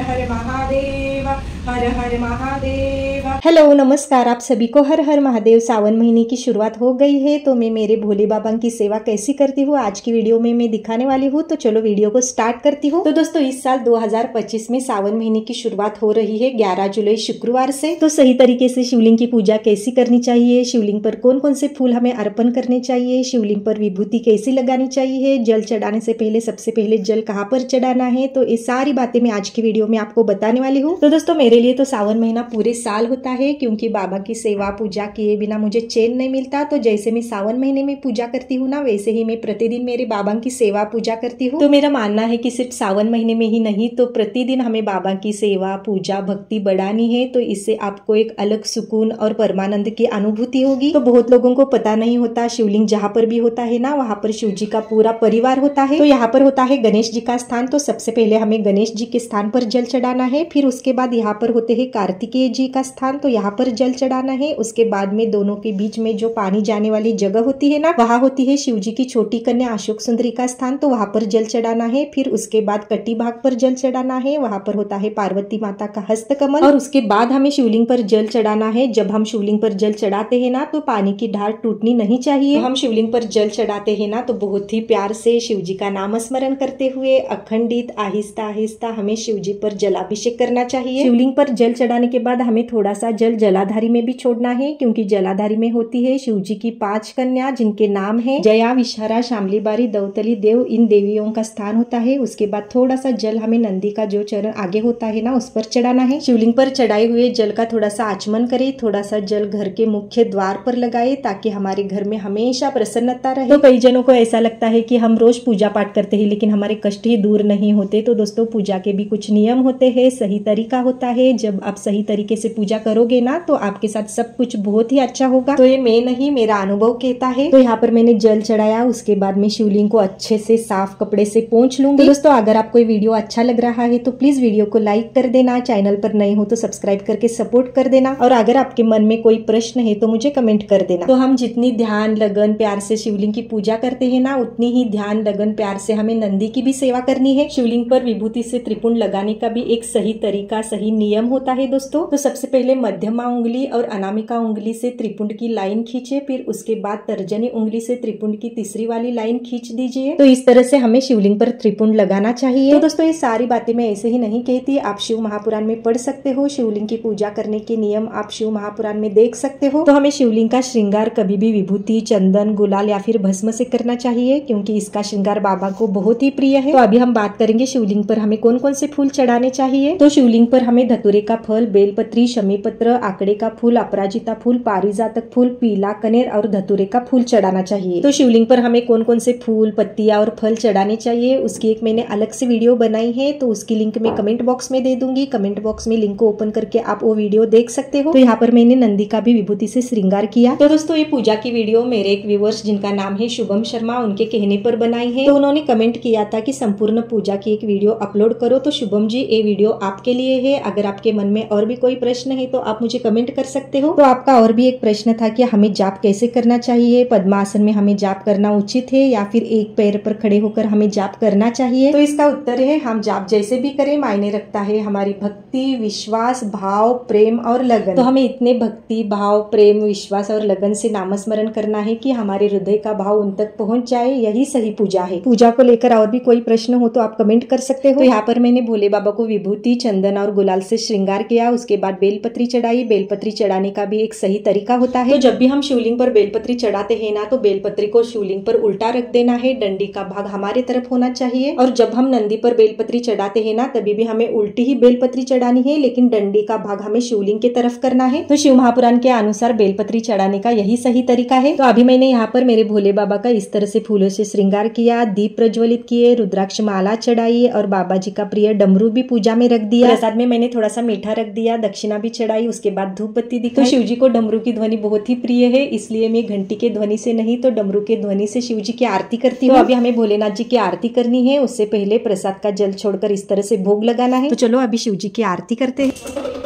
हर महादेव, हर हर Mahadev. Hello नमस्कार, आप सभी को हर हर महादेव। सावन महीने की शुरुआत हो गई है, तो मैं मेरे भोले बाबा की सेवा कैसी करती हूँ आज की वीडियो में मैं दिखाने वाली हूँ। तो चलो वीडियो को स्टार्ट करती हूँ। तो दोस्तों, इस साल 2025 में सावन महीने की शुरुआत हो रही है 11 जुलाई शुक्रवार से। तो सही तरीके से शिवलिंग की पूजा कैसी करनी चाहिए, शिवलिंग पर कौन कौन से फूल हमें अर्पण करने चाहिए, शिवलिंग पर विभूति कैसी लगानी चाहिए, जल चढ़ाने से पहले सबसे पहले जल कहाँ पर चढ़ाना है, तो ये सारी बातें मैं आज की वीडियो में आपको बताने वाली हूँ। तो दोस्तों, मेरे लिए तो सावन महीना पूरे साल होता है, क्योंकि बाबा की सेवा पूजा किए बिना मुझे चैन नहीं मिलता। तो जैसे मैं सावन महीने में पूजा करती हूँ ना, वैसे ही मैं प्रतिदिन मेरे बाबा की सेवा पूजा करती हूँ। तो मेरा मानना है कि सिर्फ सावन महीने में ही नहीं, तो प्रतिदिन हमें बाबा की सेवा पूजा भक्ति बढ़ानी है। तो इससे आपको एक अलग सुकून और परमानंद की अनुभूति होगी। तो बहुत लोगों को पता नहीं होता, शिवलिंग जहाँ पर भी होता है ना, वहाँ पर शिव जी का पूरा परिवार होता है। तो यहाँ पर होता है गणेश जी का स्थान, तो सबसे पहले हमें गणेश जी के स्थान पर जल चढ़ाना है। फिर उसके बाद यहाँ पर होते हैं कार्तिकेय जी का स्थान, तो यहाँ पर जल चढ़ाना है। उसके बाद में दोनों के बीच में जो पानी जाने वाली जगह होती है ना, वहाँ होती है शिव जी की छोटी कन्या अशोक सुंदरी का स्थान, तो वहाँ पर जल चढ़ाना है। फिर उसके बाद कटी भाग पर जल चढ़ाना है, वहाँ पर होता है पार्वती माता का हस्त कमल। और उसके बाद हमें शिवलिंग पर जल चढ़ाना है। जब हम शिवलिंग पर जल चढ़ाते हैं ना, तो पानी की ढाल टूटनी नहीं चाहिए। तो हम शिवलिंग पर जल चढ़ाते हैं ना, तो बहुत ही प्यार से शिव जी का नाम स्मरण करते हुए अखंडित आहिस्ता आहिस्ता हमें शिव जी पर जलाभिषेक करना चाहिए। शिवलिंग पर जल चढ़ाने के बाद हमें थोड़ा सा जल जलाधारी में भी छोड़ना है, क्योंकि जलाधारी में होती है शिव जी की 5 कन्या, जिनके नाम है जया, विशारा, शामली बारी, दौतली देव। इन देवियों का स्थान होता है। उसके बाद थोड़ा सा जल हमें नंदी का जो चरण आगे होता है ना, उस पर चढ़ाना है। शिवलिंग पर चढ़ाए हुए जल का थोड़ा सा आचमन करे, थोड़ा सा जल घर के मुख्य द्वार पर लगाए, ताकि हमारे घर में हमेशा प्रसन्नता रहे। तो कई जनों को ऐसा लगता है कि हम रोज पूजा पाठ करते हैं, लेकिन हमारे कष्ट ही दूर नहीं होते। तो दोस्तों, पूजा के भी कुछ नियम होते हैं, सही तरीका होता है। जब आप सही तरीके से पूजा करोगे ना, तो आपके साथ सब कुछ बहुत ही अच्छा होगा। तो ये मैं नहीं, मेरा अनुभव कहता है। तो यहाँ पर मैंने जल चढ़ाया, उसके बाद में शिवलिंग को अच्छे से साफ कपड़े से पोंछ लूंगी। तो दोस्तों, अगर आपको ये वीडियो अच्छा लग रहा है तो प्लीज वीडियो को लाइक कर देना, चैनल पर नए हो तो सब्सक्राइब करके सपोर्ट कर देना, और अगर आपके मन में कोई प्रश्न है तो मुझे कमेंट कर देना। तो हम जितनी ध्यान लगन प्यार से शिवलिंग की पूजा करते हैं ना, उतनी ही ध्यान लगन प्यार से हमें नंदी की भी सेवा करनी है। शिवलिंग पर विभूति से त्रिपुंड लगाने का भी एक सही तरीका, सही नियम होता है दोस्तों। तो सबसे पहले मध्यमा उंगली और अनामिका उंगली से त्रिपुंड की लाइन खींचे, फिर उसके बाद तर्जनी उंगली से त्रिपुंड की तीसरी वाली लाइन खींच दीजिए। तो इस तरह से हमें शिवलिंग पर त्रिपुंड लगाना चाहिए। तो दोस्तों, ये सारी बातें मैं ऐसे ही नहीं कहती, आप शिव महापुराण में पढ़ सकते हो। शिवलिंग की पूजा करने के नियम आप शिव महापुराण में देख सकते हो। तो हमें शिवलिंग का श्रृंगार कभी भी विभूति, चंदन, गुलाल या फिर भस्म से करना चाहिए, क्योंकि इसका श्रृंगार बाबा को बहुत ही प्रिय है। तो अभी हम बात करेंगे शिवलिंग पर हमें कौन कौन से फूल चढ़ाने चाहिए। तो शिवलिंग पर हमें धतूरे का फल, बेलपत्री, शमी पत्र, आकड़े का फूल, अपराजिता फूल, पारिजातक फूल, पीला कनेर और धतूरे का फूल चढ़ाना चाहिए। तो शिवलिंग पर हमें कौन कौन से फूल, पत्तियां और फल चढ़ाने चाहिए, उसकी एक मैंने अलग से वीडियो बनाई है, तो उसकी लिंक मैं कमेंट बॉक्स में दे दूंगी। कमेंट बॉक्स में लिंक को ओपन करके आप वो वीडियो देख सकते हो। तो यहाँ पर मैंने नंदी का भी विभूति से श्रृंगार किया। तो दोस्तों, ये पूजा की वीडियो मेरे एक व्यूअर्स जिनका नाम है शुभम शर्मा, उनके कहने पर बनाई है। तो उन्होंने कमेंट किया था कि संपूर्ण पूजा की एक वीडियो अपलोड करो। तो शुभम जी, ये वीडियो आपके लिए है। अगर आपके मन में और भी कोई प्रश्न है तो आप मुझे कमेंट कर सकते हो। तो आपका और भी एक प्रश्न था कि हमें जाप कैसे करना चाहिए, पद्मासन में हमें जाप करना उचित है या फिर एक पैर पर खड़े होकर हमें जाप करना चाहिए। तो इसका उत्तर है, हम जाप जैसे भी करें मायने रखता है हमारी भक्ति, विश्वास, भाव, प्रेम और लगन। तो हमें इतने भक्ति, भाव, प्रेम, विश्वास और लगन से नामस्मरण करना है कि हमारे हृदय का भाव उन तक पहुंच जाए। यही सही पूजा है। पूजा को लेकर और भी कोई प्रश्न हो तो आप कमेंट कर सकते हो। तो यहाँ पर मैंने भोले बाबा को विभूति, चंदन और गुलाल से श्रृंगार किया। उसके बाद बेलपत्री चढ़ाई। बेलपत्री चढ़ाने का भी एक सही तरीका होता है। तो जब भी हम शिवलिंग पर बेलपत्री चढ़ाते हैं ना, तो बेलपत्री को शिवलिंग पर उल्टा रख देना है, डंडी का भाग हमारे तरफ होना चाहिए। और जब हम नंदी पर बेलपत्री चढ़ाते हैं ना, तभी भी हमें उल्टी ही बेलपत्री चढ़ानी है, लेकिन डंडी का भाग हमें शिवलिंग के तरफ करना है। तो शिव महापुराण के अनुसार बेलपत्री चढ़ाने का यही सही तरीका है। तो अभी मैंने यहाँ पर मेरे भोले बाबा का इस तरह से फूलों से श्रृंगार किया, दीप प्रज्वलित किए, रुद्राक्ष माला चढ़ाई और बाबा जी का प्रिय डमरू भी पूजा में रख दिया। प्रसाद में मैंने थोड़ा सा मीठा रख दिया, दक्षिणा भी चढ़ाई, उसके बाद धूप बत्ती दिखाई। तो शिव जी को डमरू की ध्वनि बहुत ही प्रिय है, इसलिए मैं घंटी के ध्वनि से नहीं तो डमरू के ध्वनि से शिव जी की आरती करती हूँ। तो अभी हमें भोलेनाथ जी की आरती करनी है, उससे पहले प्रसाद का जल छोड़कर इस तरह से भोग लगाना है। तो चलो अभी शिव जी की आरती करते हैं।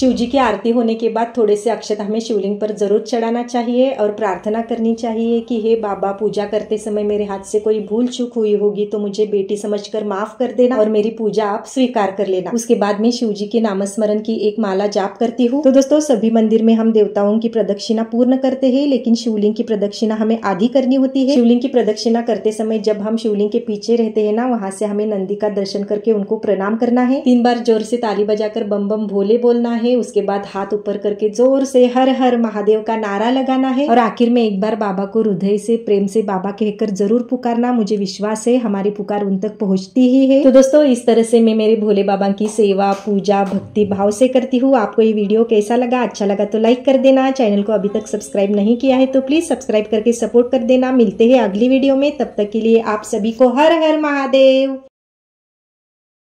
शिव जी की आरती होने के बाद थोड़े से अक्षत हमें शिवलिंग पर जरूर चढ़ाना चाहिए और प्रार्थना करनी चाहिए कि हे बाबा, पूजा करते समय मेरे हाथ से कोई भूल चूक हुई होगी तो मुझे बेटी समझकर माफ कर देना और मेरी पूजा आप स्वीकार कर लेना। उसके बाद में शिव जी के नामस्मरण की एक माला जाप करती हूँ। तो दोस्तों, सभी मंदिर में हम देवताओं की प्रदक्षिणा पूर्ण करते हैं, लेकिन शिवलिंग की प्रदक्षिणा हमें आधी करनी होती है। शिवलिंग की प्रदक्षिणा करते समय जब हम शिवलिंग के पीछे रहते हैं ना, वहाँ से हमें नंदी का दर्शन करके उनको प्रणाम करना है। 3 बार जोर से ताली बजाकर बम बम भोले बोलना है। उसके बाद हाथ ऊपर करके जोर से हर हर महादेव का नारा लगाना है और आखिर में एक बार बाबा को हृदय से प्रेम से बाबा कहकर जरूर पुकारना। मुझे विश्वास है हमारी पुकार उन तक पहुंचती ही है। तो दोस्तों, इस तरह से मैं मेरे भोले बाबा की सेवा, पूजा, भक्ति भाव से करती हूँ। आपको ये वीडियो कैसा लगा? अच्छा लगा तो लाइक कर देना। चैनल को अभी तक सब्सक्राइब नहीं किया है तो प्लीज सब्सक्राइब करके सपोर्ट कर देना। मिलते हैं अगली वीडियो में, तब तक के लिए आप सभी को हर हर महादेव।